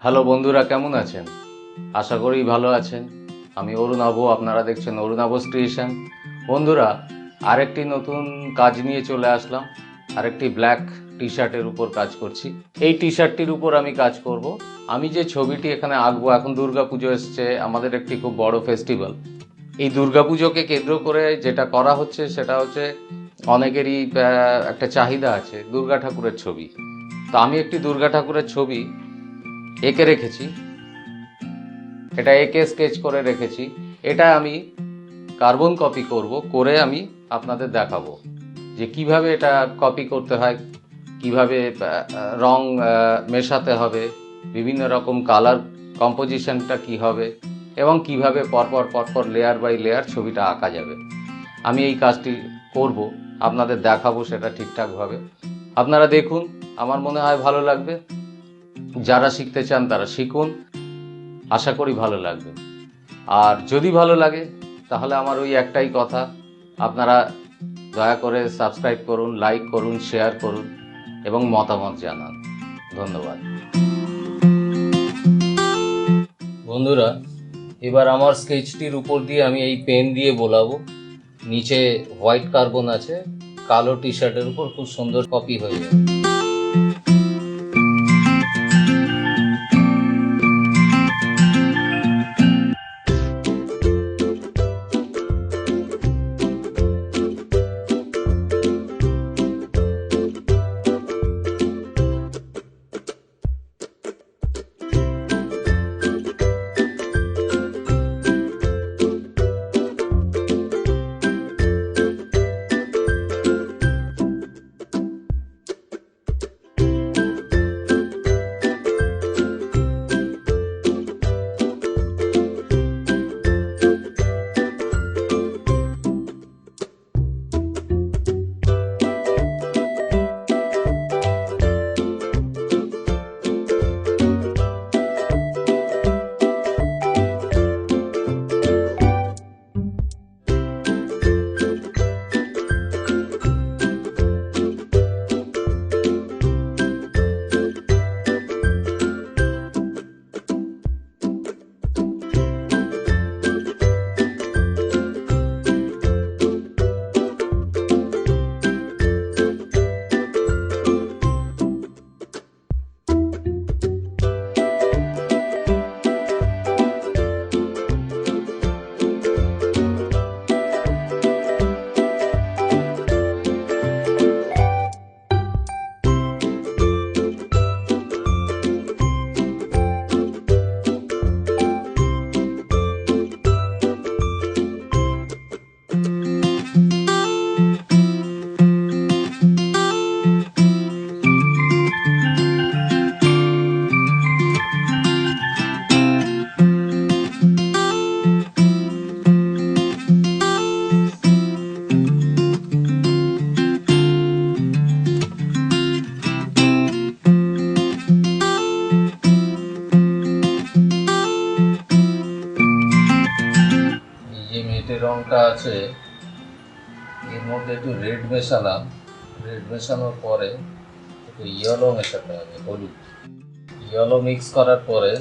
Hello বন্ধুরা, কেমন আছেন? আশা করি ভালো আছেন। আমি অরুণাভ, আপনারা দেখছেন অরুণাভস ক্রিয়েশন। বন্ধুরা, আরেকটি নতুন কাজ নিয়ে চলে আসলাম। আরেকটি ব্ল্যাক টি শার্টের উপর কাজ করছি। এই টি শার্টটির উপর আমি কাজ করব। আমি যে ছবিটি এখানে আঁকবো, এখন দুর্গাপুজো এসছে, আমাদের একটি খুব বড় ফেস্টিভ্যাল। এই দুর্গাপুজোকে কেন্দ্র করে যেটা করা হচ্ছে সেটা হচ্ছে অনেকেরই একটা চাহিদা আছে দুর্গা ঠাকুরের ছবি। তো আমি একটি দুর্গা ঠাকুরের ছবি এঁকে রেখেছি। এটা এঁকে স্কেচ করে রেখেছি। এটা আমি কার্বন কপি করব, করে আমি আপনাদের দেখাবো যে কিভাবে এটা কপি করতে হয়, কিভাবে রং মেশাতে হবে, বিভিন্ন রকম কালার কম্পোজিশনটা কি হবে, এবং কিভাবে পরপর লেয়ার বাই লেয়ার ছবিটা আঁকা যাবে। আমি এই কাজটি করব, আপনাদের দেখাবো সেটা ঠিকঠাকভাবে। আপনারা দেখুন, আমার মনে হয় ভালো লাগবে। যারা শিখতে চান তারা শিখুন, আশা করি ভালো লাগবে। আর যদি ভালো লাগে তাহলে আমার ওই একটাই কথা, আপনারা দয়া করে সাবস্ক্রাইব করুন, লাইক করুন, শেয়ার করুন এবং মতামত জানান। ধন্যবাদ। বন্ধুরা, এবার আমার স্কেচটির উপর দিয়ে আমি এই পেন দিয়ে বোলাবো। নিচে হোয়াইট কার্বন আছে, কালো টি শার্টের উপর খুব সুন্দর কপি হয়ে যাবে। রংটা আছে, এর মধ্যে একটু রেড মেশালাম। রেড মেশানোর পরে একটু ইয়েলো মেশাতে হবে, হলুদ। ইয়েলো মিক্স করার পরে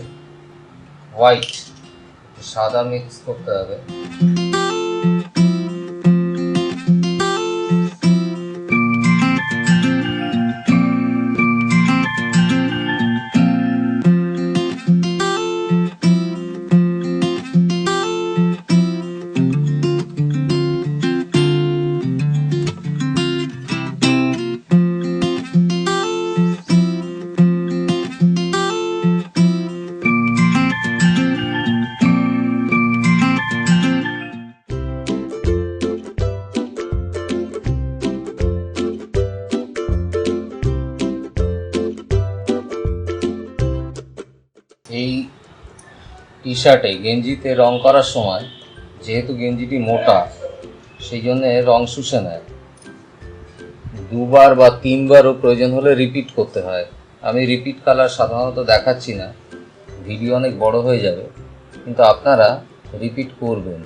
হোয়াইট, সাদা মিক্স করতে হবে। এই টি শার্টে গেঞ্জিতে রং করার সময় যেহেতু গেঞ্জিটি মোটা, সেই জন্যে রং শুষে নেয়। দুবার বা তিনবারও প্রয়োজন হলে রিপিট করতে হয়। আমি রিপিট কালার সাধারণত দেখাচ্ছি না, ভিডিও অনেক বড় হয়ে যাবে, কিন্তু আপনারা রিপিট করবেন।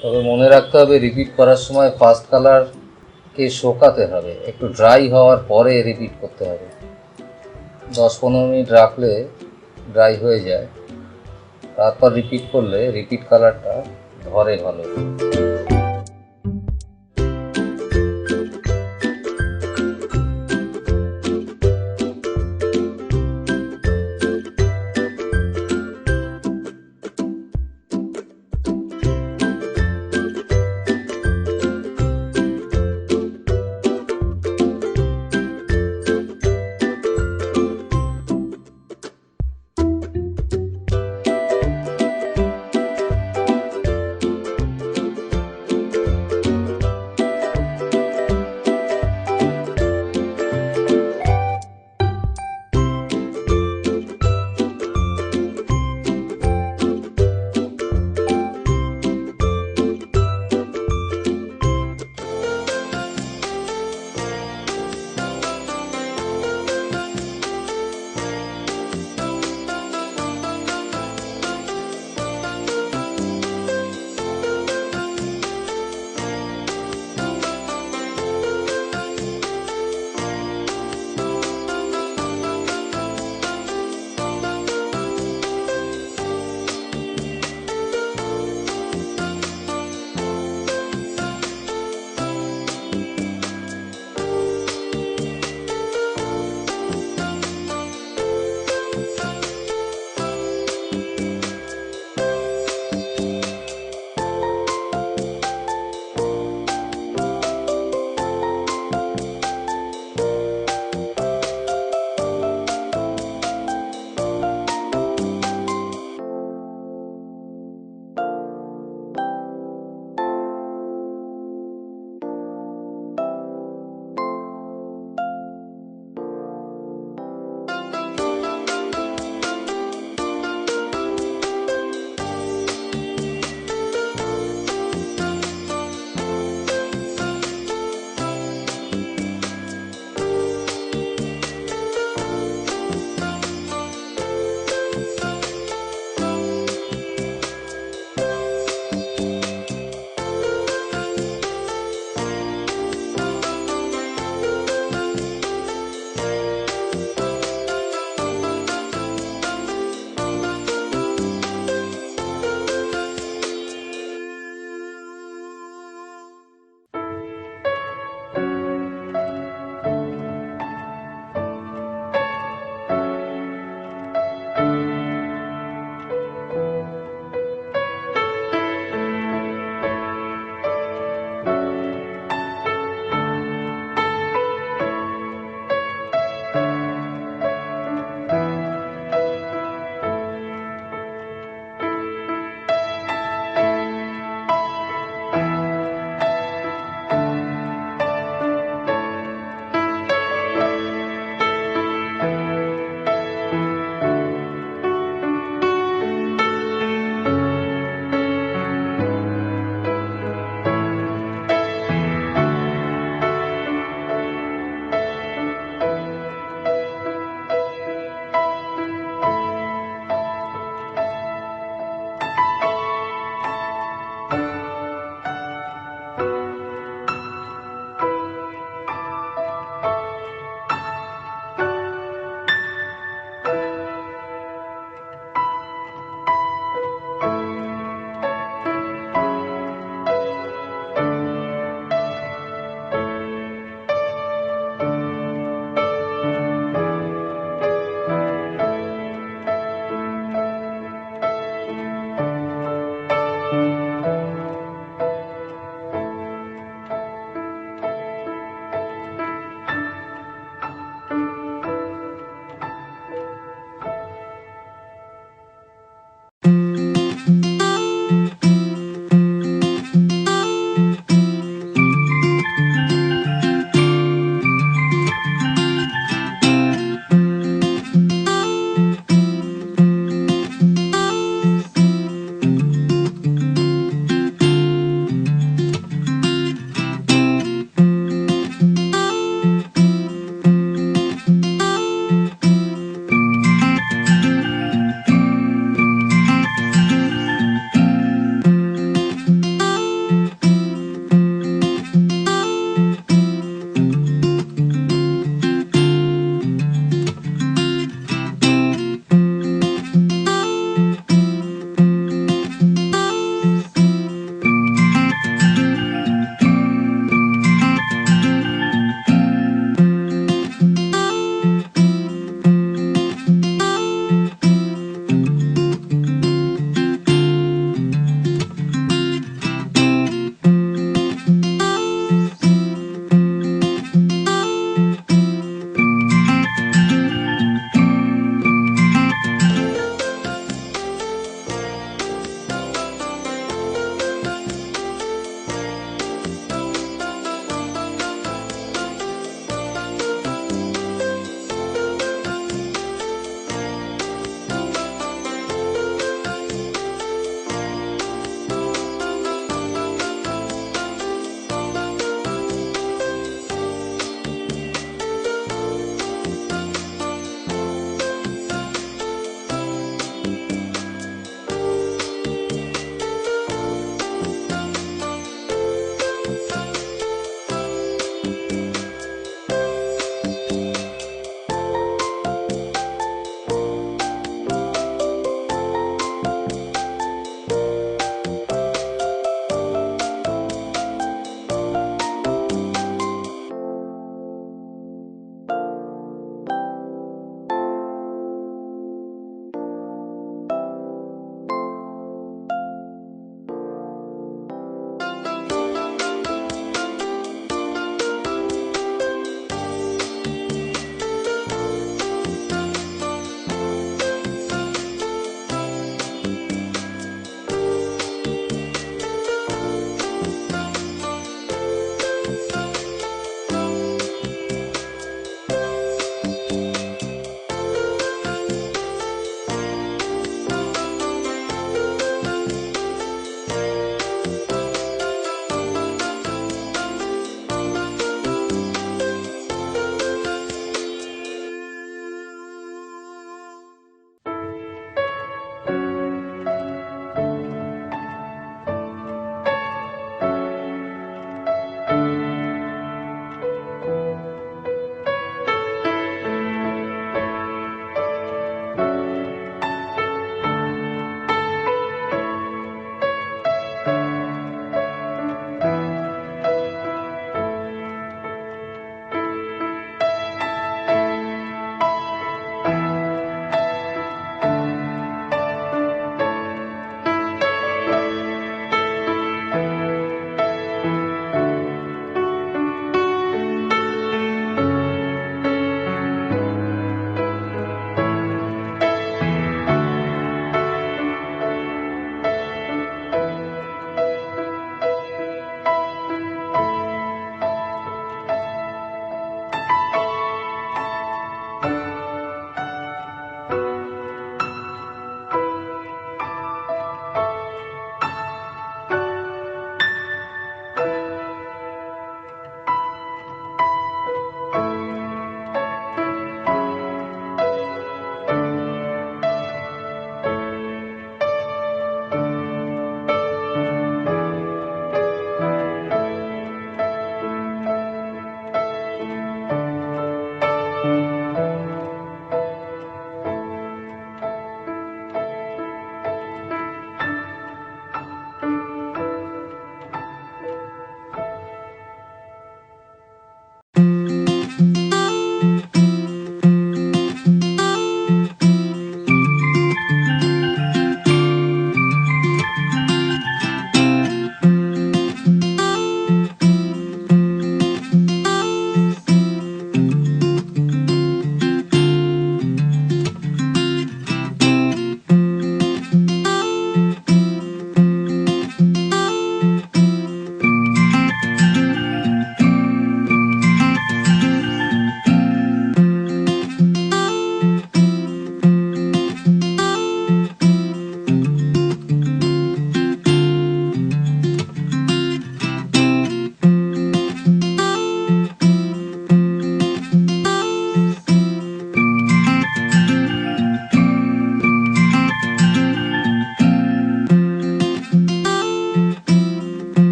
তবে মনে রাখতে হবে, রিপিট করার সময় ফার্স্ট কালারকে শোকাতে হবে, একটু ড্রাই হওয়ার পরে রিপিট করতে হবে। 10-15 মিনিট রাখলে ড্রাই হয়ে যায়, তারপর রিপিট করলে রিপিট কালারটা ধরে ভালো।